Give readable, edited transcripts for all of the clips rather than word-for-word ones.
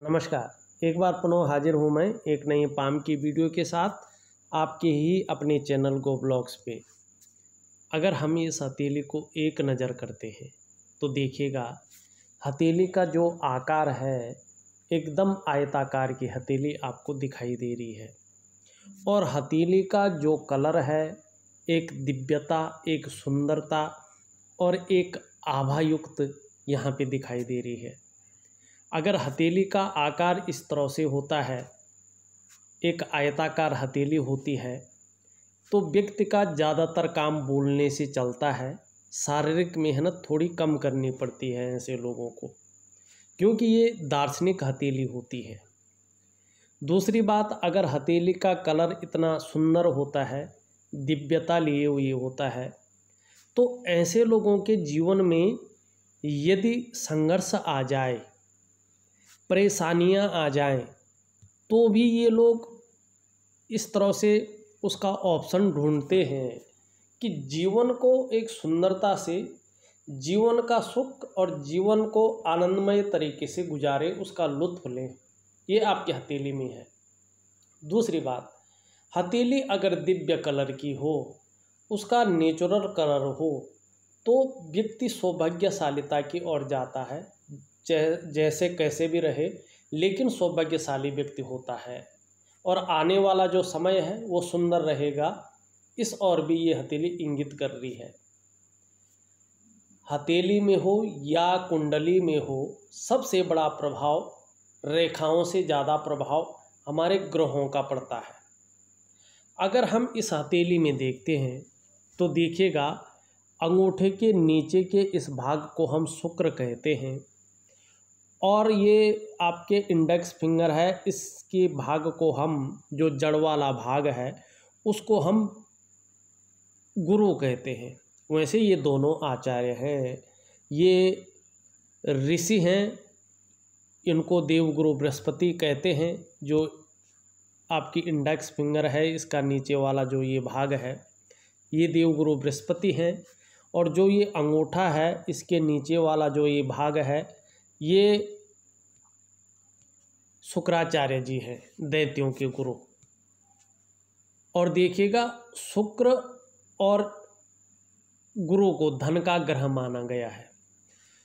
नमस्कार। एक बार पुनः हाजिर हूँ मैं एक नई पाम की वीडियो के साथ आपके ही अपने चैनल गो ब्लॉग्स पे। अगर हम इस हथेली को एक नज़र करते हैं तो देखिएगा हथेली का जो आकार है एकदम आयताकार की हथेली आपको दिखाई दे रही है और हथेली का जो कलर है एक दिव्यता, एक सुंदरता और एक आभायुक्त यहाँ पे दिखाई दे रही है। अगर हथेली का आकार इस तरह से होता है, एक आयताकार हथेली होती है, तो व्यक्ति का ज़्यादातर काम बोलने से चलता है। शारीरिक मेहनत थोड़ी कम करनी पड़ती है ऐसे लोगों को, क्योंकि ये दार्शनिक हथेली होती है। दूसरी बात, अगर हथेली का कलर इतना सुंदर होता है, दिव्यता लिए हुए होता है, तो ऐसे लोगों के जीवन में यदि संघर्ष आ जाए, परेशानियां आ जाएं, तो भी ये लोग इस तरह से उसका ऑप्शन ढूंढते हैं कि जीवन को एक सुंदरता से, जीवन का सुख और जीवन को आनंदमय तरीके से गुजारे, उसका लुत्फ़ लें। ये आपकी हथेली में है। दूसरी बात, हथेली अगर दिव्य कलर की हो, उसका नेचुरल कलर हो, तो व्यक्ति सौभाग्यशालिता की ओर जाता है। जैसे कैसे भी रहे, लेकिन सौभाग्यशाली व्यक्ति होता है और आने वाला जो समय है वो सुंदर रहेगा। इस ओर भी ये हथेली इंगित कर रही है। हथेली में हो या कुंडली में हो, सबसे बड़ा प्रभाव, रेखाओं से ज़्यादा प्रभाव हमारे ग्रहों का पड़ता है। अगर हम इस हथेली में देखते हैं तो देखिएगा अंगूठे के नीचे के इस भाग को हम शुक्र कहते हैं और ये आपके इंडेक्स फिंगर है, इसके भाग को हम, जो जड़ वाला भाग है, उसको हम गुरु कहते हैं। वैसे ये दोनों आचार्य हैं, ये ऋषि हैं, इनको देवगुरु बृहस्पति कहते हैं। जो आपकी इंडेक्स फिंगर है, इसका नीचे वाला जो ये भाग है, ये देवगुरु बृहस्पति हैं और जो ये अंगूठा है, इसके नीचे वाला जो ये भाग है, ये शुक्राचार्य जी हैं, दैत्यों के गुरु। और देखिएगा शुक्र और गुरु को धन का ग्रह माना गया है।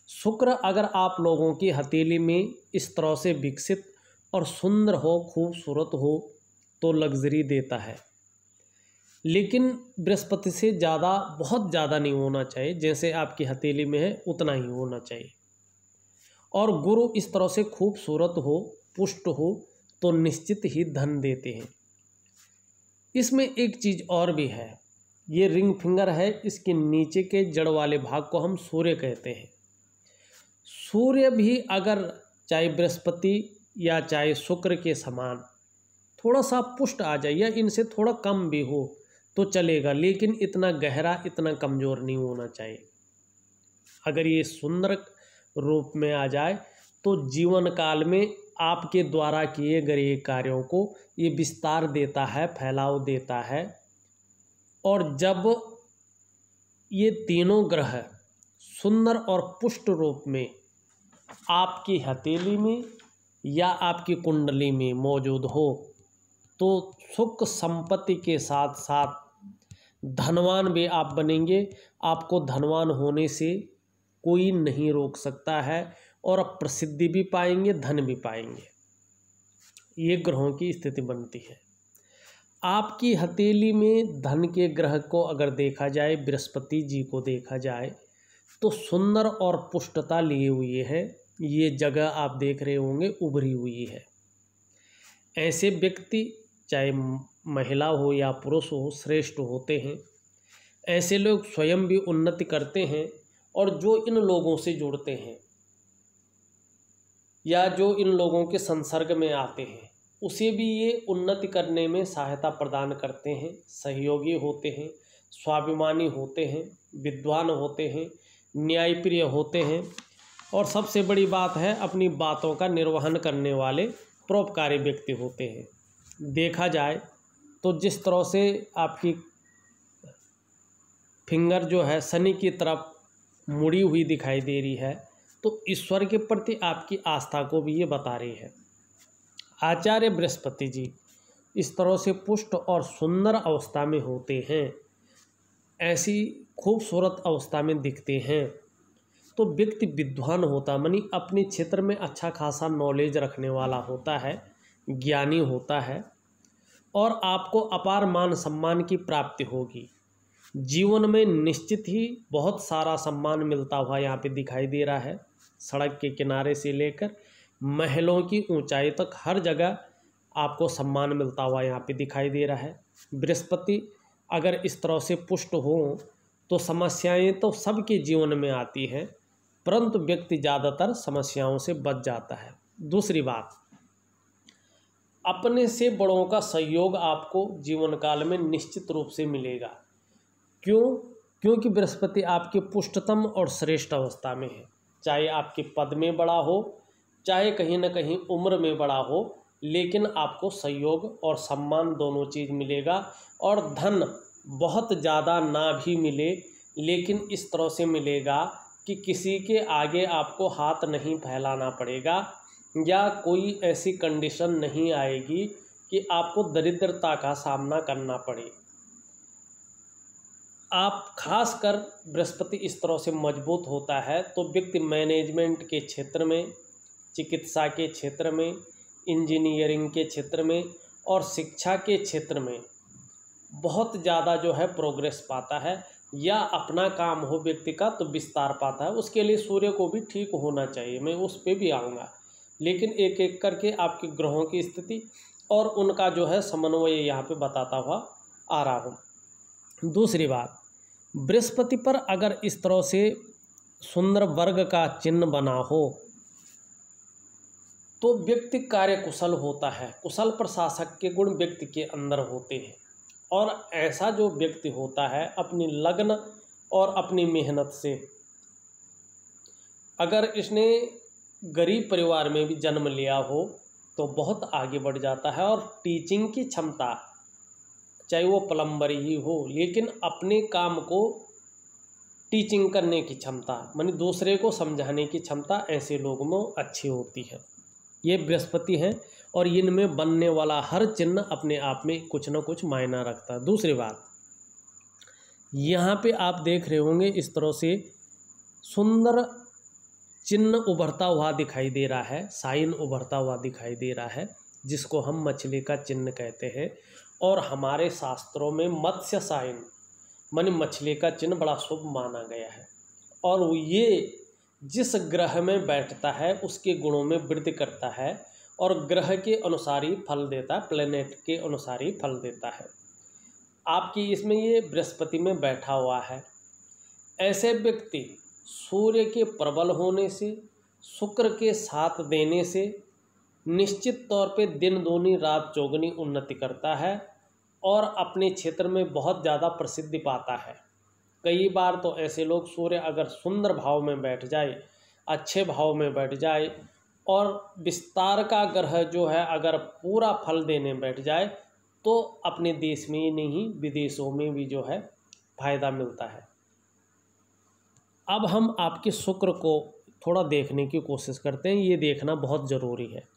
शुक्र अगर आप लोगों की हथेली में इस तरह से विकसित और सुंदर हो, खूबसूरत हो, तो लग्जरी देता है। लेकिन बृहस्पति से ज़्यादा, बहुत ज़्यादा नहीं होना चाहिए। जैसे आपकी हथेली में है उतना ही होना चाहिए। और गुरु इस तरह से खूबसूरत हो, पुष्ट हो, तो निश्चित ही धन देते हैं। इसमें एक चीज़ और भी है, ये रिंग फिंगर है, इसके नीचे के जड़ वाले भाग को हम सूर्य कहते हैं। सूर्य भी अगर चाहे बृहस्पति या चाहे शुक्र के समान थोड़ा सा पुष्ट आ जाए या इनसे थोड़ा कम भी हो तो चलेगा, लेकिन इतना गहरा, इतना कमज़ोर नहीं होना चाहिए। अगर ये सुंदर रूप में आ जाए तो जीवन काल में आपके द्वारा किए गए कार्यों को ये विस्तार देता है, फैलाव देता है। और जब ये तीनों ग्रह सुंदर और पुष्ट रूप में आपकी हथेली में या आपकी कुंडली में मौजूद हो, तो सुख संपत्ति के साथ साथ धनवान भी आप बनेंगे। आपको धनवान होने से कोई नहीं रोक सकता है और आप प्रसिद्धि भी पाएंगे, धन भी पाएंगे। ये ग्रहों की स्थिति बनती है। आपकी हथेली में धन के ग्रह को अगर देखा जाए, बृहस्पति जी को देखा जाए, तो सुंदर और पुष्टता लिए हुए है। ये जगह आप देख रहे होंगे उभरी हुई है। ऐसे व्यक्ति, चाहे महिला हो या पुरुष हो, श्रेष्ठ होते हैं। ऐसे लोग स्वयं भी उन्नति करते हैं और जो इन लोगों से जुड़ते हैं या जो इन लोगों के संसर्ग में आते हैं, उसे भी ये उन्नति करने में सहायता प्रदान करते हैं, सहयोगी होते हैं, स्वाभिमानी होते हैं, विद्वान होते हैं, न्यायप्रिय होते हैं और सबसे बड़ी बात है, अपनी बातों का निर्वहन करने वाले परोपकारी व्यक्ति होते हैं। देखा जाए तो जिस तरह से आपकी फिंगर जो है शनि की तरफ मुड़ी हुई दिखाई दे रही है, तो ईश्वर के प्रति आपकी आस्था को भी ये बता रही है। आचार्य बृहस्पति जी इस तरह से पुष्ट और सुंदर अवस्था में होते हैं, ऐसी खूबसूरत अवस्था में दिखते हैं, तो व्यक्ति विद्वान होता, मानी अपने क्षेत्र में अच्छा खासा नॉलेज रखने वाला होता है, ज्ञानी होता है, और आपको अपार मान सम्मान की प्राप्ति होगी। जीवन में निश्चित ही बहुत सारा सम्मान मिलता हुआ यहाँ पे दिखाई दे रहा है। सड़क के किनारे से लेकर महलों की ऊंचाई तक हर जगह आपको सम्मान मिलता हुआ यहाँ पे दिखाई दे रहा है। बृहस्पति अगर इस तरह से पुष्ट हो तो समस्याएं तो सबके जीवन में आती हैं, परंतु व्यक्ति ज़्यादातर समस्याओं से बच जाता है। दूसरी बात, अपने से बड़ों का सहयोग आपको जीवन काल में निश्चित रूप से मिलेगा। क्यों? क्योंकि बृहस्पति आपके पुष्टतम और श्रेष्ठ अवस्था में है। चाहे आपके पद में बड़ा हो, चाहे कहीं ना कहीं उम्र में बड़ा हो, लेकिन आपको सहयोग और सम्मान दोनों चीज़ मिलेगा। और धन बहुत ज़्यादा ना भी मिले, लेकिन इस तरह से मिलेगा कि किसी के आगे आपको हाथ नहीं फैलाना पड़ेगा, या कोई ऐसी कंडीशन नहीं आएगी कि आपको दरिद्रता का सामना करना पड़े। आप खासकर बृहस्पति इस तरह से मजबूत होता है तो व्यक्ति मैनेजमेंट के क्षेत्र में, चिकित्सा के क्षेत्र में, इंजीनियरिंग के क्षेत्र में और शिक्षा के क्षेत्र में बहुत ज़्यादा जो है प्रोग्रेस पाता है, या अपना काम हो व्यक्ति का तो विस्तार पाता है। उसके लिए सूर्य को भी ठीक होना चाहिए, मैं उस पर भी आऊँगा, लेकिन एक एक करके आपके ग्रहों की स्थिति और उनका जो है समन्वय यहाँ पे बताता हुआ आ रहा हूँ। दूसरी बात, बृहस्पति पर अगर इस तरह से सुंदर वर्ग का चिन्ह बना हो तो व्यक्ति कार्यकुशल होता है, कुशल प्रशासक के गुण व्यक्ति के अंदर होते हैं। और ऐसा जो व्यक्ति होता है अपनी लगन और अपनी मेहनत से, अगर इसने गरीब परिवार में भी जन्म लिया हो तो बहुत आगे बढ़ जाता है। और टीचिंग की क्षमता, चाहे वो प्लम्बर ही हो, लेकिन अपने काम को टीचिंग करने की क्षमता, मानी दूसरे को समझाने की क्षमता ऐसे लोगों में अच्छी होती है। ये बृहस्पति हैं और इनमें बनने वाला हर चिन्ह अपने आप में कुछ न कुछ मायना रखता है। दूसरी बात, यहाँ पे आप देख रहे होंगे इस तरह से सुंदर चिन्ह उभरता हुआ दिखाई दे रहा है, साइन उभरता हुआ दिखाई दे रहा है, जिसको हम मछली का चिन्ह कहते हैं। और हमारे शास्त्रों में मत्स्य साइन मानी मछली का चिन्ह बड़ा शुभ माना गया है। और ये जिस ग्रह में बैठता है उसके गुणों में वृद्धि करता है और ग्रह के अनुसार ही फल देता है, प्लेनेट के अनुसार ही फल देता है। आपकी इसमें ये बृहस्पति में बैठा हुआ है। ऐसे व्यक्ति सूर्य के प्रबल होने से, शुक्र के साथ देने से निश्चित तौर पे दिन दूनी रात चौगुनी उन्नति करता है और अपने क्षेत्र में बहुत ज़्यादा प्रसिद्धि पाता है। कई बार तो ऐसे लोग, सूर्य अगर सुंदर भाव में बैठ जाए, अच्छे भाव में बैठ जाए और विस्तार का ग्रह जो है अगर पूरा फल देने बैठ जाए तो अपने देश में ही नहीं विदेशों में भी जो है फायदा मिलता है। अब हम आपके शुक्र को थोड़ा देखने की कोशिश करते हैं, ये देखना बहुत ज़रूरी है।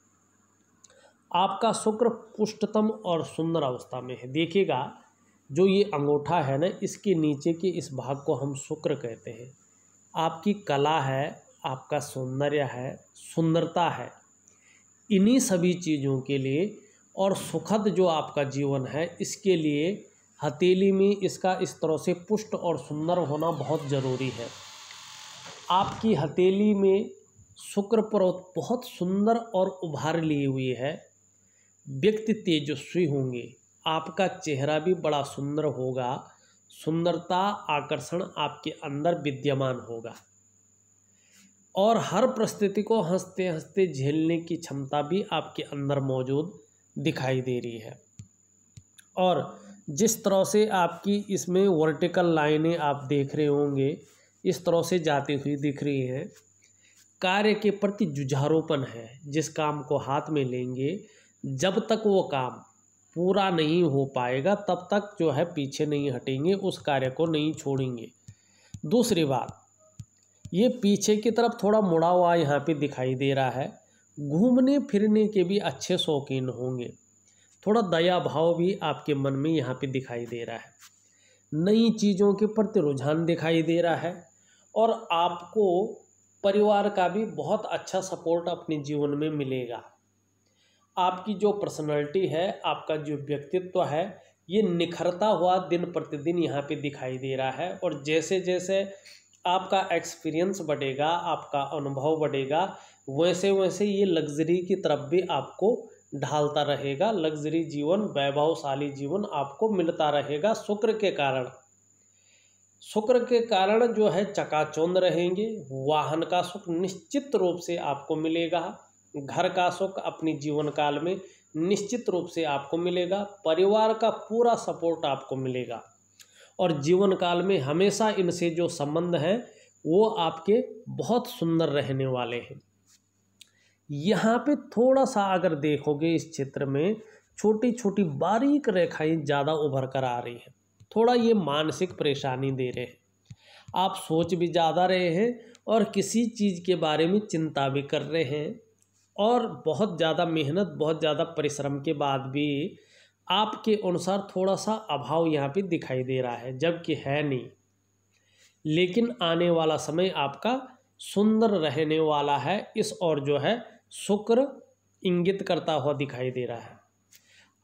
आपका शुक्र पुष्टतम और सुंदर अवस्था में है। देखिएगा जो ये अंगूठा है ना, इसके नीचे के इस भाग को हम शुक्र कहते हैं। आपकी कला है, आपका सौंदर्य है, सुंदरता है, इन्हीं सभी चीज़ों के लिए और सुखद जो आपका जीवन है इसके लिए हथेली में इसका इस तरह से पुष्ट और सुंदर होना बहुत ज़रूरी है। आपकी हथेली में शुक्र पर्वत बहुत सुंदर और उभार लिए हुए है। व्यक्ति तेजस्वी होंगे, आपका चेहरा भी बड़ा सुंदर होगा, सुंदरता आकर्षण आपके अंदर विद्यमान होगा और हर परिस्थिति को हंसते हंसते झेलने की क्षमता भी आपके अंदर मौजूद दिखाई दे रही है। और जिस तरह से आपकी इसमें वर्टिकल लाइनें आप देख रहे होंगे इस तरह से जाती हुई दिख रही हैं, कार्य के प्रति जुझारूपन है। जिस काम को हाथ में लेंगे जब तक वो काम पूरा नहीं हो पाएगा तब तक जो है पीछे नहीं हटेंगे, उस कार्य को नहीं छोड़ेंगे। दूसरी बात, ये पीछे की तरफ थोड़ा मुड़ा हुआ यहाँ पे दिखाई दे रहा है, घूमने फिरने के भी अच्छे शौकीन होंगे। थोड़ा दया भाव भी आपके मन में यहाँ पे दिखाई दे रहा है। नई चीज़ों के प्रति रुझान दिखाई दे रहा है और आपको परिवार का भी बहुत अच्छा सपोर्ट अपने जीवन में मिलेगा। आपकी जो पर्सनालिटी है, आपका जो व्यक्तित्व है, ये निखरता हुआ दिन प्रतिदिन यहाँ पे दिखाई दे रहा है। और जैसे जैसे आपका एक्सपीरियंस बढ़ेगा, आपका अनुभव बढ़ेगा, वैसे वैसे ये लग्जरी की तरफ भी आपको ढालता रहेगा। लग्जरी जीवन, वैभवशाली जीवन आपको मिलता रहेगा शुक्र के कारण। शुक्र के कारण जो है चकाचौंध रहेंगे। वाहन का सुख निश्चित रूप से आपको मिलेगा। घर का सुख अपनी जीवन काल में निश्चित रूप से आपको मिलेगा। परिवार का पूरा सपोर्ट आपको मिलेगा और जीवन काल में हमेशा इनसे जो संबंध है वो आपके बहुत सुंदर रहने वाले हैं। यहाँ पे थोड़ा सा अगर देखोगे इस चित्र में छोटी छोटी बारीक रेखाएं ज़्यादा उभर कर आ रही हैं। थोड़ा ये मानसिक परेशानी दे रहे हैं। आप सोच भी ज़्यादा रहे हैं और किसी चीज़ के बारे में चिंता भी कर रहे हैं और बहुत ज़्यादा मेहनत, बहुत ज़्यादा परिश्रम के बाद भी आपके अनुसार थोड़ा सा अभाव यहाँ पे दिखाई दे रहा है, जबकि है नहीं। लेकिन आने वाला समय आपका सुंदर रहने वाला है, इस और जो है शुक्र इंगित करता हुआ दिखाई दे रहा है।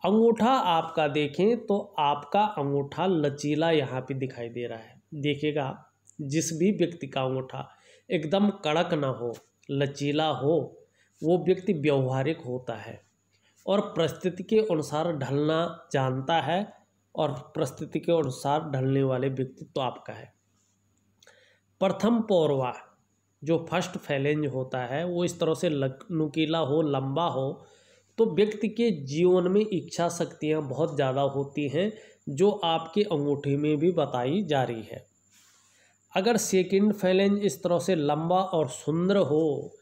अंगूठा आपका देखें तो आपका अंगूठा लचीला यहाँ पे दिखाई दे रहा है। देखिएगा, जिस भी व्यक्ति का अंगूठा एकदम कड़क ना हो, लचीला हो, वो व्यक्ति व्यवहारिक होता है और परिस्थिति के अनुसार ढलना जानता है और परिस्थिति के अनुसार ढलने वाले व्यक्ति तो आपका है। प्रथम पौरवा जो फर्स्ट फैलेंज होता है वो इस तरह से नुकीला हो, लंबा हो, तो व्यक्ति के जीवन में इच्छा शक्तियाँ बहुत ज़्यादा होती हैं, जो आपके अंगूठे में भी बताई जा रही है। अगर सेकंड फैलेंज इस तरह से लंबा और सुंदर हो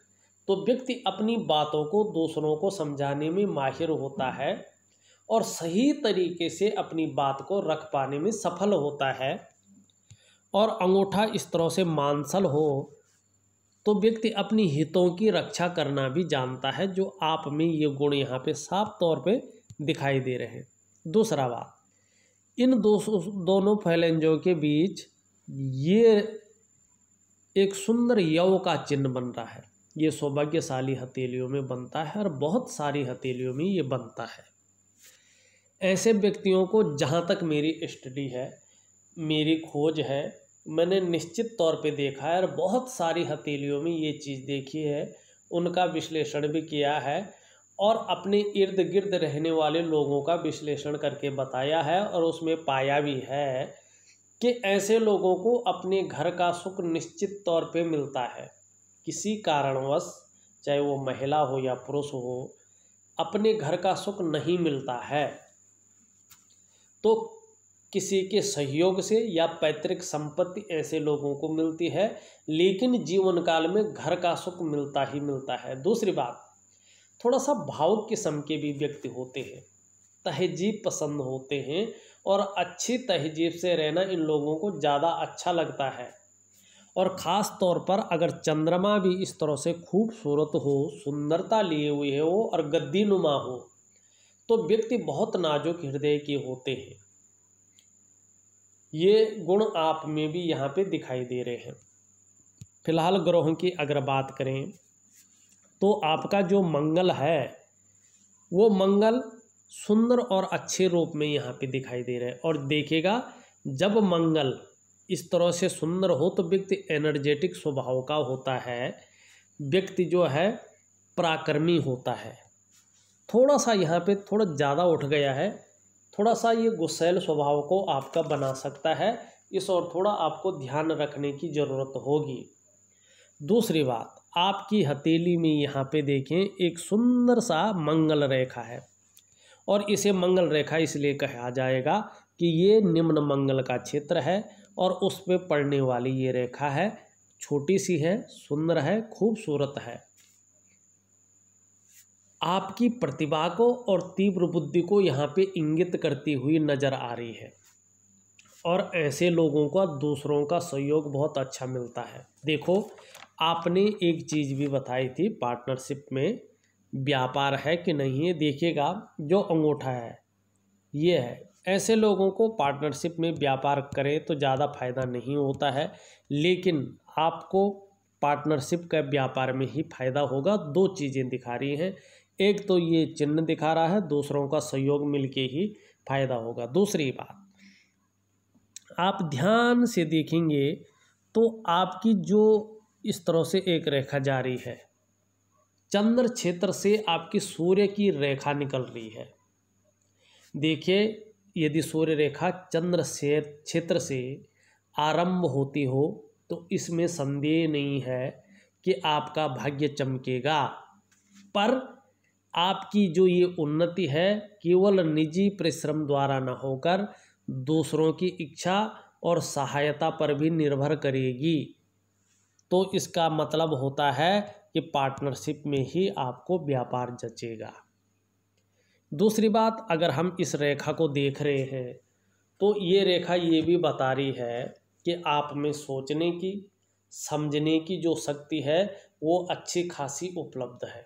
तो व्यक्ति अपनी बातों को दूसरों को समझाने में माहिर होता है और सही तरीके से अपनी बात को रख पाने में सफल होता है। और अंगूठा इस तरह से मांसल हो तो व्यक्ति अपनी हितों की रक्षा करना भी जानता है, जो आप में ये गुण यहाँ पे साफ तौर पे दिखाई दे रहे हैं। दूसरा बात, इन दोनों फैलेंजों के बीच ये एक सुंदर यव का चिन्ह बन रहा है। ये सौभाग्यशाली हथेलियों में बनता है और बहुत सारी हथेलियों में ये बनता है। ऐसे व्यक्तियों को, जहाँ तक मेरी स्टडी है, मेरी खोज है, मैंने निश्चित तौर पे देखा है और बहुत सारी हथेलियों में ये चीज़ देखी है, उनका विश्लेषण भी किया है और अपने इर्द गिर्द रहने वाले लोगों का विश्लेषण करके बताया है और उसमें पाया भी है कि ऐसे लोगों को अपने घर का सुख निश्चित तौर पे मिलता है। किसी कारणवश, चाहे वो महिला हो या पुरुष हो, अपने घर का सुख नहीं मिलता है तो किसी के सहयोग से या पैतृक संपत्ति ऐसे लोगों को मिलती है, लेकिन जीवन काल में घर का सुख मिलता ही मिलता है। दूसरी बात, थोड़ा सा भावुक किस्म के भी व्यक्ति होते हैं, तहजीब पसंद होते हैं और अच्छी तहजीब से रहना इन लोगों को ज़्यादा अच्छा लगता है। और ख़ास तौर पर अगर चंद्रमा भी इस तरह से खूबसूरत हो, सुंदरता लिए हुए हो और गद्दी नुमा हो, तो व्यक्ति बहुत नाजुक हृदय के होते हैं। ये गुण आप में भी यहाँ पे दिखाई दे रहे हैं। फिलहाल ग्रहों की अगर बात करें तो आपका जो मंगल है वो मंगल सुंदर और अच्छे रूप में यहाँ पे दिखाई दे रहा है। और देखिएगा, जब मंगल इस तरह से सुंदर हो तो व्यक्ति एनर्जेटिक स्वभाव का होता है, व्यक्ति जो है पराक्रमी होता है। थोड़ा सा यहाँ पे थोड़ा ज़्यादा उठ गया है, थोड़ा सा ये गुस्सैल स्वभाव को आपका बना सकता है, इस और थोड़ा आपको ध्यान रखने की ज़रूरत होगी। दूसरी बात, आपकी हथेली में यहाँ पे देखें एक सुंदर सा मंगल रेखा है और इसे मंगल रेखा इसलिए कहा जाएगा कि ये निम्न मंगल का क्षेत्र है और उस पे पड़ने वाली ये रेखा है, छोटी सी है, सुंदर है, खूबसूरत है। आपकी प्रतिभा को और तीव्र बुद्धि को यहाँ पे इंगित करती हुई नज़र आ रही है और ऐसे लोगों का दूसरों का सहयोग बहुत अच्छा मिलता है। देखो, आपने एक चीज़ भी बताई थी पार्टनरशिप में व्यापार है कि नहीं है। देखिएगा जो अंगूठा है ये है, ऐसे लोगों को पार्टनरशिप में व्यापार करें तो ज़्यादा फायदा नहीं होता है, लेकिन आपको पार्टनरशिप का व्यापार में ही फायदा होगा। दो चीज़ें दिखा रही हैं, एक तो ये चिन्ह दिखा रहा है, दूसरों का सहयोग मिलके ही फायदा होगा। दूसरी बात, आप ध्यान से देखेंगे तो आपकी जो इस तरह से एक रेखा जा रही है, चंद्र क्षेत्र से आपकी सूर्य की रेखा निकल रही है। देखिए, यदि सूर्य रेखा चंद्र से क्षेत्र से आरंभ होती हो तो इसमें संदेह नहीं है कि आपका भाग्य चमकेगा। पर आपकी जो ये उन्नति है केवल निजी परिश्रम द्वारा न होकर दूसरों की इच्छा और सहायता पर भी निर्भर करेगी। तो इसका मतलब होता है कि पार्टनरशिप में ही आपको व्यापार जचेगा। दूसरी बात, अगर हम इस रेखा को देख रहे हैं तो ये रेखा ये भी बता रही है कि आप में सोचने की, समझने की जो शक्ति है वो अच्छी खासी उपलब्ध है।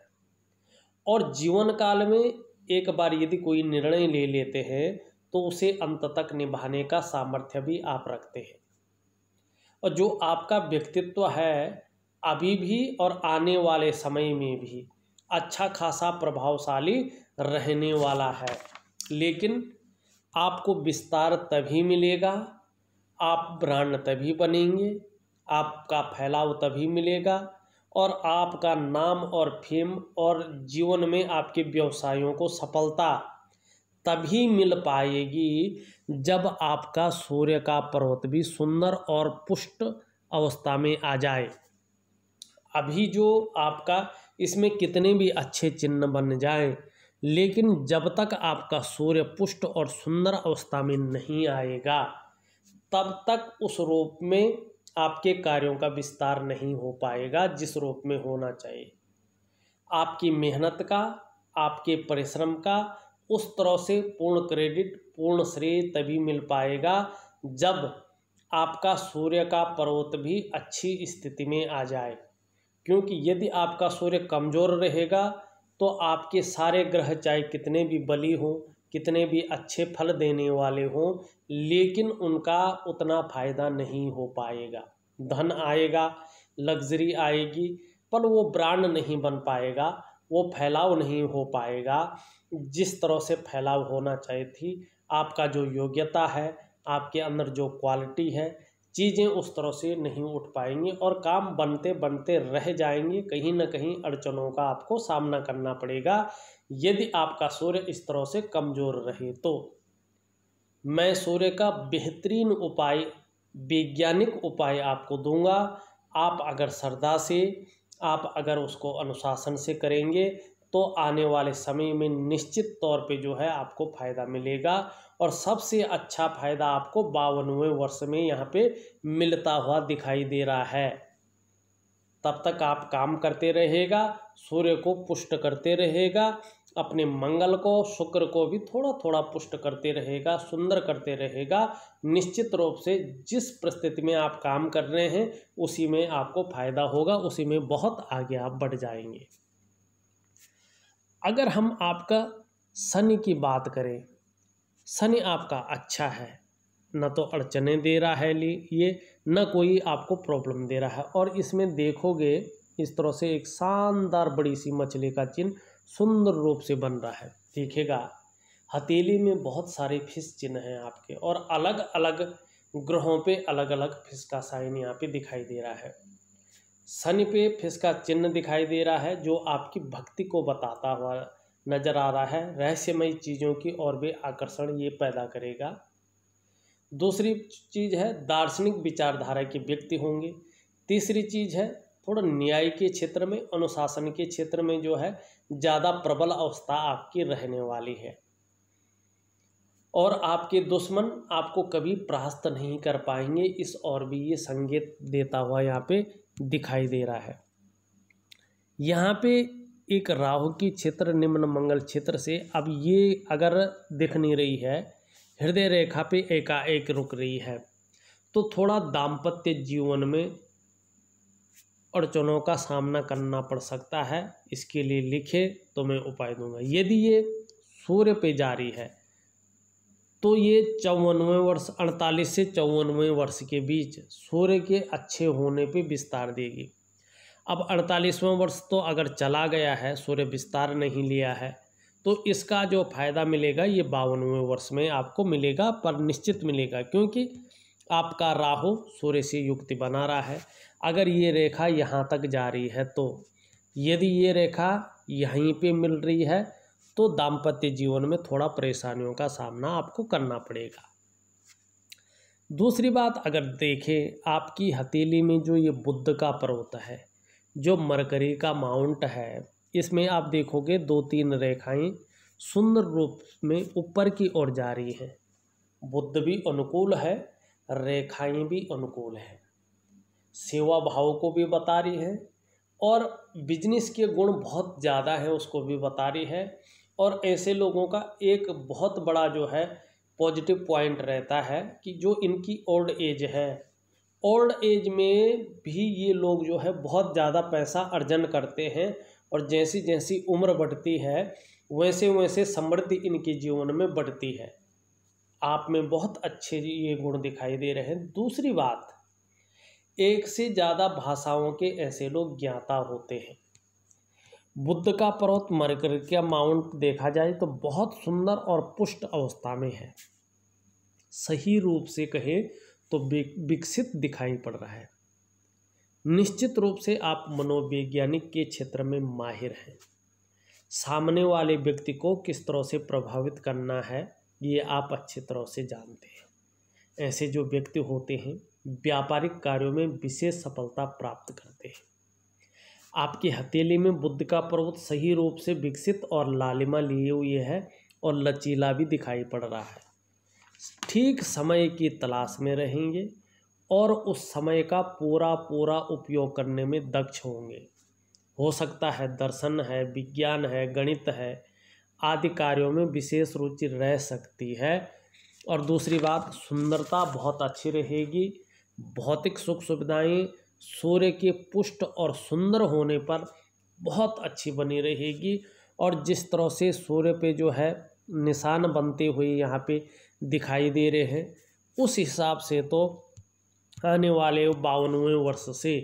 और जीवन काल में एक बार यदि कोई निर्णय ले लेते हैं तो उसे अंत तक निभाने का सामर्थ्य भी आप रखते हैं। और जो आपका व्यक्तित्व है अभी भी और आने वाले समय में भी अच्छा खासा प्रभावशाली रहने वाला है। लेकिन आपको विस्तार तभी मिलेगा, आप ब्रांड तभी बनेंगे, आपका फैलाव तभी मिलेगा और आपका नाम और फेम और जीवन में आपके व्यवसायों को सफलता तभी मिल पाएगी जब आपका सूर्य का पर्वत भी सुंदर और पुष्ट अवस्था में आ जाए। अभी जो आपका इसमें कितने भी अच्छे चिन्ह बन जाएं, लेकिन जब तक आपका सूर्य पुष्ट और सुंदर अवस्था में नहीं आएगा तब तक उस रूप में आपके कार्यों का विस्तार नहीं हो पाएगा जिस रूप में होना चाहिए। आपकी मेहनत का, आपके परिश्रम का उस तरह से पूर्ण क्रेडिट, पूर्ण श्रेय तभी मिल पाएगा जब आपका सूर्य का पर्वत भी अच्छी स्थिति में आ जाए। क्योंकि यदि आपका सूर्य कमज़ोर रहेगा तो आपके सारे ग्रह चाहे कितने भी बली हों, कितने भी अच्छे फल देने वाले हों, लेकिन उनका उतना फायदा नहीं हो पाएगा। धन आएगा, लग्जरी आएगी, पर वो ब्रांड नहीं बन पाएगा, वो फैलाव नहीं हो पाएगा जिस तरह से फैलाव होना चाहिए थी। आपका जो योग्यता है, आपके अंदर जो क्वालिटी है, चीज़ें उस तरह से नहीं उठ पाएंगी और काम बनते बनते रह जाएंगे। कहीं ना कहीं अड़चनों का आपको सामना करना पड़ेगा यदि आपका सूर्य इस तरह से कमज़ोर रहे। तो मैं सूर्य का बेहतरीन उपाय, वैज्ञानिक उपाय आपको दूंगा। आप अगर श्रद्धा से, आप अगर उसको अनुशासन से करेंगे तो आने वाले समय में निश्चित तौर पे जो है आपको फ़ायदा मिलेगा। और सबसे अच्छा फ़ायदा आपको 52वें वर्ष में यहाँ पे मिलता हुआ दिखाई दे रहा है। तब तक आप काम करते रहेगा, सूर्य को पुष्ट करते रहेगा, अपने मंगल को, शुक्र को भी थोड़ा थोड़ा पुष्ट करते रहेगा, सुंदर करते रहेगा। निश्चित रूप से जिस परिस्थिति में आप काम कर रहे हैं उसी में आपको फ़ायदा होगा, उसी में बहुत आगे आप बढ़ जाएंगे। अगर हम आपका शनि की बात करें, शनि आपका अच्छा है, न तो अड़चने दे रहा है ये, न कोई आपको प्रॉब्लम दे रहा है। और इसमें देखोगे इस तरह से एक शानदार बड़ी सी मछली का चिन्ह सुंदर रूप से बन रहा है। देखिएगा हथेली में बहुत सारे फिश चिन्ह हैं आपके, और अलग अलग ग्रहों पे अलग अलग फिश का साइन यहाँ पे दिखाई दे रहा है। शनि पे फिश का चिन्ह दिखाई दे रहा है जो आपकी भक्ति को बताता हुआ नजर आ रहा है। रहस्यमय चीज़ों की ओर भी आकर्षण ये पैदा करेगा। दूसरी चीज़ है दार्शनिक विचारधारा के व्यक्ति होंगे। तीसरी चीज़ है थोड़ा न्याय के क्षेत्र में, अनुशासन के क्षेत्र में जो है ज़्यादा प्रबल अवस्था आपकी रहने वाली है। और आपके दुश्मन आपको कभी परास्त नहीं कर पाएंगे, इस और भी ये संकेत देता हुआ यहाँ पे दिखाई दे रहा है। यहाँ पे एक राहु की क्षेत्र निम्न मंगल क्षेत्र से अब ये अगर दिख नहीं रही है, हृदय रेखा पे एकाएक रुक रही है, तो थोड़ा दाम्पत्य जीवन में अड़चनों का सामना करना पड़ सकता है। इसके लिए लिखे तो मैं उपाय दूंगा। यदि ये सूर्य पे जारी है तो ये 54वें वर्ष 48 से 54वें वर्ष के बीच सूर्य के अच्छे होने पे विस्तार देगी। अब 48वां वर्ष तो अगर चला गया है, सूर्य विस्तार नहीं लिया है, तो इसका जो फायदा मिलेगा ये 52वें वर्ष में आपको मिलेगा, पर निश्चित मिलेगा, क्योंकि आपका राहु सूर्य से युक्ति बना रहा है। अगर ये रेखा यहाँ तक जा रही है तो यदि ये रेखा यहीं पे मिल रही है तो दाम्पत्य जीवन में थोड़ा परेशानियों का सामना आपको करना पड़ेगा। दूसरी बात, अगर देखें आपकी हथेली में जो ये बुध का पर्वत है, जो मरकरी का माउंट है, इसमें आप देखोगे 2-3 रेखाएं सुंदर रूप में ऊपर की ओर जा रही हैं। बुध भी अनुकूल है, रेखाएं भी अनुकूल है, सेवा भाव को भी बता रही है और बिजनेस के गुण बहुत ज़्यादा है उसको भी बता रही है। और ऐसे लोगों का एक बहुत बड़ा जो है पॉजिटिव पॉइंट रहता है कि जो इनकी ओल्ड एज है, ओल्ड एज में भी ये लोग जो है बहुत ज़्यादा पैसा अर्जन करते हैं और जैसी जैसी उम्र बढ़ती है वैसे वैसे समृद्धि इनके जीवन में बढ़ती है। आप में बहुत अच्छे ये गुण दिखाई दे रहे हैं। दूसरी बात, एक से ज़्यादा भाषाओं के ऐसे लोग ज्ञाता होते हैं। बुध का पर्वत मरकरी का माउंट देखा जाए तो बहुत सुंदर और पुष्ट अवस्था में है, सही रूप से कहे तो विकसित दिखाई पड़ रहा है। निश्चित रूप से आप मनोवैज्ञानिक के क्षेत्र में माहिर हैं। सामने वाले व्यक्ति को किस तरह से प्रभावित करना है ये आप अच्छी तरह से जानते हैं। ऐसे जो व्यक्ति होते हैं व्यापारिक कार्यों में विशेष सफलता प्राप्त करते हैं। आपकी हथेली में बुध का पर्वत सही रूप से विकसित और लालिमा लिए हुए है और लचीला भी दिखाई पड़ रहा है। ठीक समय की तलाश में रहेंगे और उस समय का पूरा पूरा उपयोग करने में दक्ष होंगे। हो सकता है दर्शन है, विज्ञान है, गणित है आदि कार्यों में विशेष रुचि रह सकती है। और दूसरी बात, सुंदरता बहुत अच्छी रहेगी। भौतिक सुख सुविधाएं सूर्य के पुष्ट और सुंदर होने पर बहुत अच्छी बनी रहेगी। और जिस तरह से सूर्य पे जो है निशान बनते हुए यहाँ पे दिखाई दे रहे हैं, उस हिसाब से तो आने वाले 52वें वर्ष से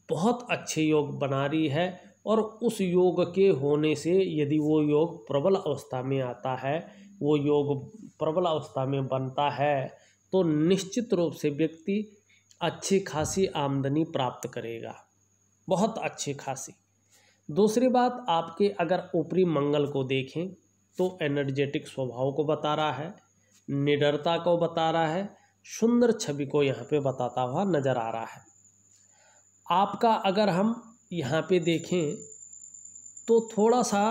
बहुत अच्छे योग बना रही है। और उस योग के होने से यदि वो योग प्रबल अवस्था में आता है, वो योग प्रबल अवस्था में बनता है, तो निश्चित रूप से व्यक्ति अच्छी खासी आमदनी प्राप्त करेगा, बहुत अच्छी खासी। दूसरी बात, आपके अगर ऊपरी मंगल को देखें तो एनर्जेटिक स्वभाव को बता रहा है, निडरता को बता रहा है, सुंदर छवि को यहाँ पे बताता हुआ नजर आ रहा है। आपका अगर हम यहाँ पे देखें तो थोड़ा सा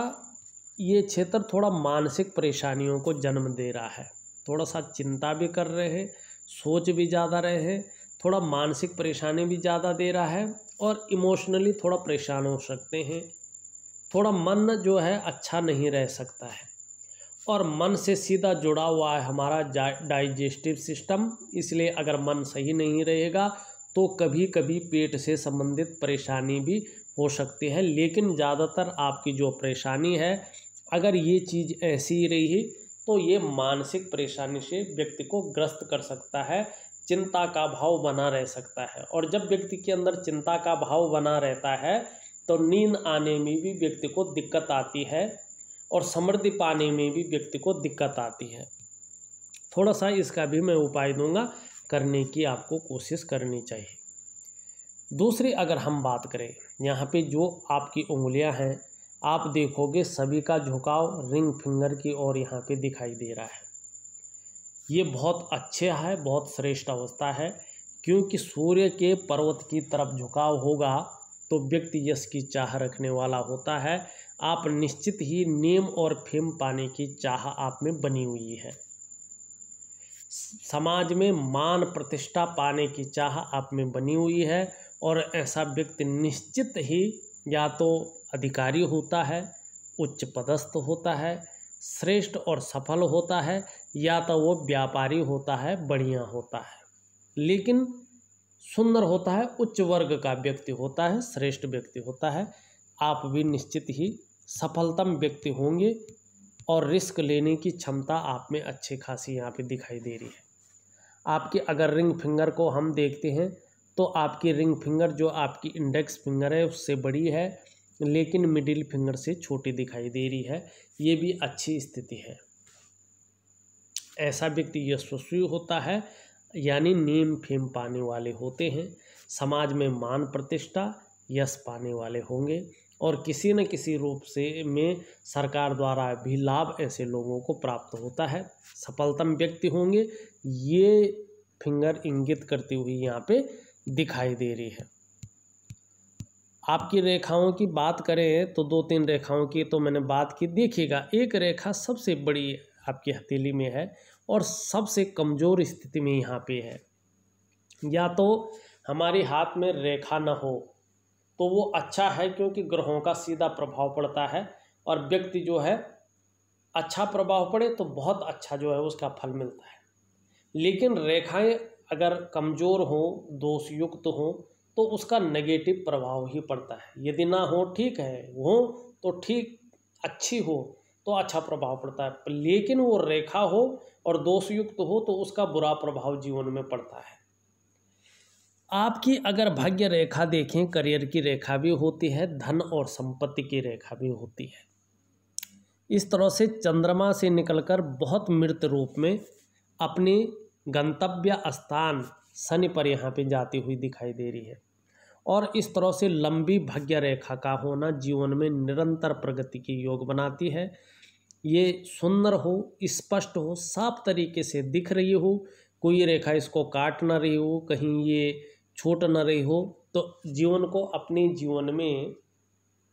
ये क्षेत्र थोड़ा मानसिक परेशानियों को जन्म दे रहा है। थोड़ा सा चिंता भी कर रहे हैं, सोच भी ज़्यादा रहे हैं, थोड़ा मानसिक परेशानी भी ज़्यादा दे रहा है और इमोशनली थोड़ा परेशान हो सकते हैं। थोड़ा मन जो है अच्छा नहीं रह सकता है और मन से सीधा जुड़ा हुआ है हमारा डाइजेस्टिव सिस्टम, इसलिए अगर मन सही नहीं रहेगा तो कभी कभी पेट से संबंधित परेशानी भी हो सकती है। लेकिन ज़्यादातर आपकी जो परेशानी है, अगर ये चीज़ ऐसी ही रही तो ये मानसिक परेशानी से व्यक्ति को ग्रस्त कर सकता है, चिंता का भाव बना रह सकता है। और जब व्यक्ति के अंदर चिंता का भाव बना रहता है तो नींद आने में भी व्यक्ति को दिक्कत आती है और समृद्धि पाने में भी व्यक्ति को दिक्कत आती है। थोड़ा सा इसका भी मैं उपाय दूंगा, करने की आपको कोशिश करनी चाहिए। दूसरी अगर हम बात करें, यहाँ पे जो आपकी उंगलियां हैं आप देखोगे सभी का झुकाव रिंग फिंगर की ओर यहाँ पे दिखाई दे रहा है। ये बहुत अच्छा है, बहुत श्रेष्ठ अवस्था है, क्योंकि सूर्य के पर्वत की तरफ झुकाव होगा तो व्यक्ति यश की चाह रखने वाला होता है। आप निश्चित ही नेम और फेम पाने की चाह आप में बनी हुई है। समाज में मान प्रतिष्ठा पाने की चाह आप में बनी हुई है और ऐसा व्यक्ति निश्चित ही या तो अधिकारी होता है, उच्च पदस्थ होता है, श्रेष्ठ और सफल होता है, या तो वो व्यापारी होता है, बढ़िया होता है। लेकिन सुंदर होता है, उच्च वर्ग का व्यक्ति होता है, श्रेष्ठ व्यक्ति होता है। आप भी निश्चित ही सफलतम व्यक्ति होंगे और रिस्क लेने की क्षमता आप में अच्छी खासी यहाँ पे दिखाई दे रही है। आपकी अगर रिंग फिंगर को हम देखते हैं तो आपकी रिंग फिंगर जो आपकी इंडेक्स फिंगर है उससे बड़ी है, लेकिन मिडिल फिंगर से छोटी दिखाई दे रही है। ये भी अच्छी स्थिति है। ऐसा व्यक्ति यशस्वी होता है, यानी नेम फेम पाने वाले होते हैं, समाज में मान प्रतिष्ठा यश पाने वाले होंगे और किसी न किसी रूप से में सरकार द्वारा भी लाभ ऐसे लोगों को प्राप्त होता है। सफलतम व्यक्ति होंगे, ये फिंगर इंगित करती हुई यहाँ पे दिखाई दे रही है। आपकी रेखाओं की बात करें तो 2-3 रेखाओं की तो मैंने बात की। देखिएगा, एक रेखा सबसे बड़ी आपकी हथेली में है और सबसे कमज़ोर स्थिति में यहाँ पे है। या तो हमारे हाथ में रेखा न हो तो वो अच्छा है, क्योंकि ग्रहों का सीधा प्रभाव पड़ता है और व्यक्ति जो है अच्छा प्रभाव पड़े तो बहुत अच्छा जो है उसका फल मिलता है। लेकिन रेखाएं अगर कमज़ोर हों, दोषयुक्त हों, तो उसका नेगेटिव प्रभाव ही पड़ता है। यदि ना हो ठीक है, हो तो ठीक, अच्छी हो तो अच्छा प्रभाव पड़ता है, लेकिन वो रेखा हो और दोषयुक्त हो तो उसका बुरा प्रभाव जीवन में पड़ता है। आपकी अगर भाग्य रेखा देखें, करियर की रेखा भी होती है, धन और संपत्ति की रेखा भी होती है। इस तरह से चंद्रमा से निकलकर बहुत मृत रूप में अपने गंतव्य स्थान शनि पर यहाँ पे जाती हुई दिखाई दे रही है। और इस तरह से लंबी भाग्य रेखा का होना जीवन में निरंतर प्रगति के योग बनाती है। ये सुंदर हो, स्पष्ट हो, साफ तरीके से दिख रही हो, कोई रेखा इसको काट ना रही हो, कहीं ये छूट ना रही हो, तो जीवन को अपने जीवन में,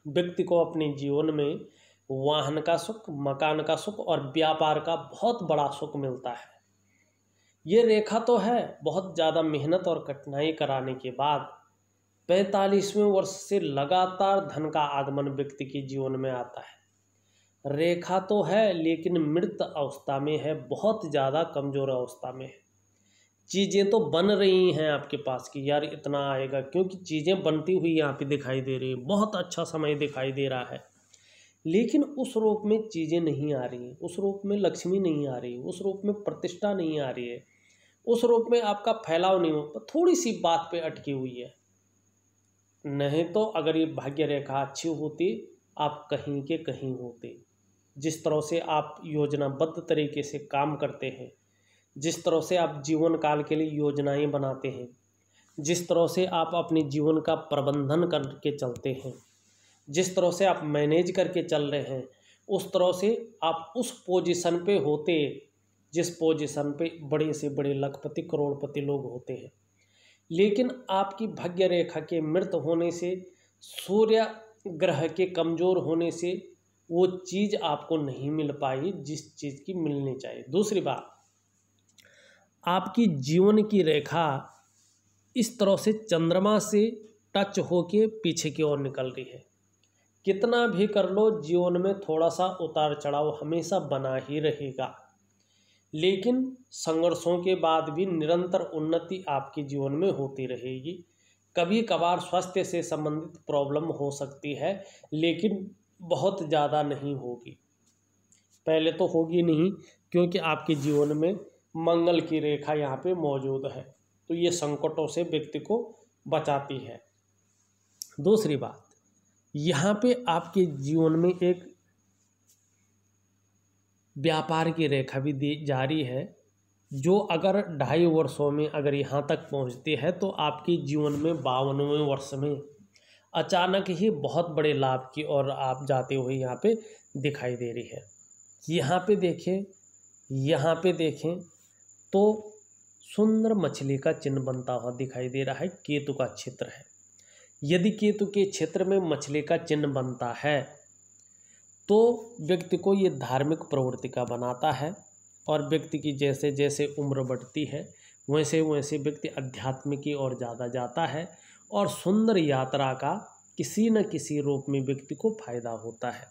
व्यक्ति को अपने जीवन में वाहन का सुख, मकान का सुख और व्यापार का बहुत बड़ा सुख मिलता है। ये रेखा तो है, बहुत ज़्यादा मेहनत और कठिनाई कराने के बाद 45वें वर्ष से लगातार धन का आगमन व्यक्ति के जीवन में आता है। रेखा तो है लेकिन मृत अवस्था में है, बहुत ज़्यादा कमज़ोर अवस्था में है। चीज़ें तो बन रही हैं आपके पास कि यार इतना आएगा, क्योंकि चीज़ें बनती हुई यहाँ पे दिखाई दे रही है, बहुत अच्छा समय दिखाई दे रहा है, लेकिन उस रूप में चीज़ें नहीं आ रही हैं, उस रूप में लक्ष्मी नहीं आ रही, उस रूप में प्रतिष्ठा नहीं आ रही है, उस रूप में आपका फैलाव नहीं हो, थोड़ी सी बात पे अटकी हुई है। नहीं तो अगर ये भाग्य रेखा अच्छी होती, आप कहीं के कहीं होते। जिस तरह से आप योजनाबद्ध तरीके से काम करते हैं, जिस तरह से आप जीवन काल के लिए योजनाएं बनाते हैं, जिस तरह से आप अपने जीवन का प्रबंधन करके चलते हैं, जिस तरह से आप मैनेज करके चल रहे हैं, उस तरह से आप उस पोजीशन पे होते जिस पोजीशन पे बड़े से बड़े लखपति करोड़पति लोग होते हैं। लेकिन आपकी भाग्य रेखा के मृत होने से, सूर्य ग्रह के कमज़ोर होने से वो चीज़ आपको नहीं मिल पाई जिस चीज़ की मिलनी चाहिए। दूसरी बात, आपकी जीवन की रेखा इस तरह से चंद्रमा से टच होके पीछे की ओर निकल रही है। कितना भी कर लो, जीवन में थोड़ा सा उतार चढ़ाव हमेशा बना ही रहेगा, लेकिन संघर्षों के बाद भी निरंतर उन्नति आपके जीवन में होती रहेगी। कभी कभार स्वास्थ्य से संबंधित प्रॉब्लम हो सकती है, लेकिन बहुत ज़्यादा नहीं होगी, पहले तो होगी नहीं, क्योंकि आपके जीवन में मंगल की रेखा यहाँ पे मौजूद है, तो ये संकटों से व्यक्ति को बचाती है। दूसरी बात, यहाँ पे आपके जीवन में एक व्यापार की रेखा भी दी जा रही है, जो अगर 2.5 वर्षों में अगर यहाँ तक पहुँचती है तो आपके जीवन में 52वें वर्ष में अचानक ही बहुत बड़े लाभ की ओर आप जाते हुए यहाँ पे दिखाई दे रही है। यहाँ पे देखें, यहाँ पे देखें तो सुंदर मछली का चिन्ह बनता हुआ दिखाई दे रहा है, केतु का क्षेत्र है। यदि केतु के क्षेत्र में मछली का चिन्ह बनता है तो व्यक्ति को ये धार्मिक प्रवृत्ति का बनाता है, और व्यक्ति की जैसे जैसे उम्र बढ़ती है वैसे वैसे व्यक्ति अध्यात्म की ओर ज़्यादा जाता है, और सुंदर यात्रा का किसी न किसी रूप में व्यक्ति को फायदा होता है।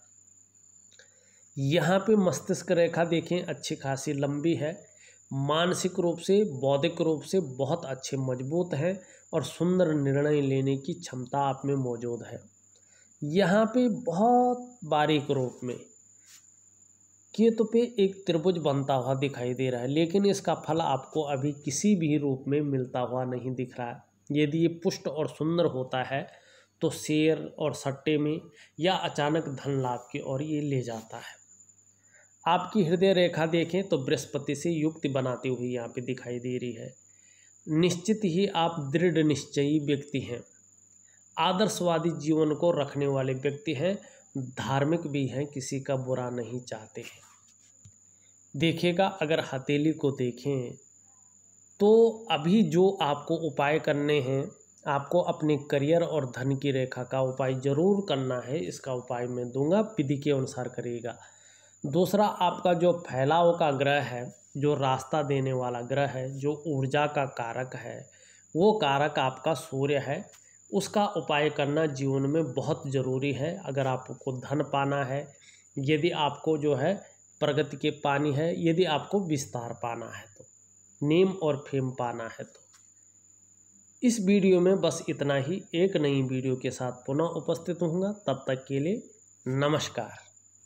यहाँ पे मस्तिष्क रेखा देखें, अच्छी खासी लंबी है, मानसिक रूप से, बौद्धिक रूप से बहुत अच्छे मजबूत हैं और सुंदर निर्णय लेने की क्षमता आप में मौजूद है। यहाँ पे बहुत बारीक रूप में केतु पे एक त्रिभुज बनता हुआ दिखाई दे रहा है, लेकिन इसका फल आपको अभी किसी भी रूप में मिलता हुआ नहीं दिख रहा है। यदि ये पुष्ट और सुंदर होता है तो शेयर और सट्टे में या अचानक धन लाभ की ओर ये ले जाता है। आपकी हृदय रेखा देखें तो बृहस्पति से युक्ति बनाती हुई यहाँ पे दिखाई दे रही है। निश्चित ही आप दृढ़ निश्चयी व्यक्ति हैं, आदर्शवादी जीवन को रखने वाले व्यक्ति हैं, धार्मिक भी हैं, किसी का बुरा नहीं चाहते हैं। देखिएगा, अगर हथेली को देखें तो अभी जो आपको उपाय करने हैं, आपको अपने करियर और धन की रेखा का उपाय जरूर करना है। इसका उपाय मैं दूंगा, विधि के अनुसार करिएगा। दूसरा, आपका जो फैलाव का ग्रह है, जो रास्ता देने वाला ग्रह है, जो ऊर्जा का कारक है, वो कारक आपका सूर्य है। उसका उपाय करना जीवन में बहुत ज़रूरी है। अगर आपको धन पाना है, यदि आपको जो है प्रगति के पानी है, यदि आपको विस्तार पाना है, तो नेम और फेम पाना है, तो इस वीडियो में बस इतना ही। एक नई वीडियो के साथ पुनः उपस्थित होऊंगा, तब तक के लिए नमस्कार।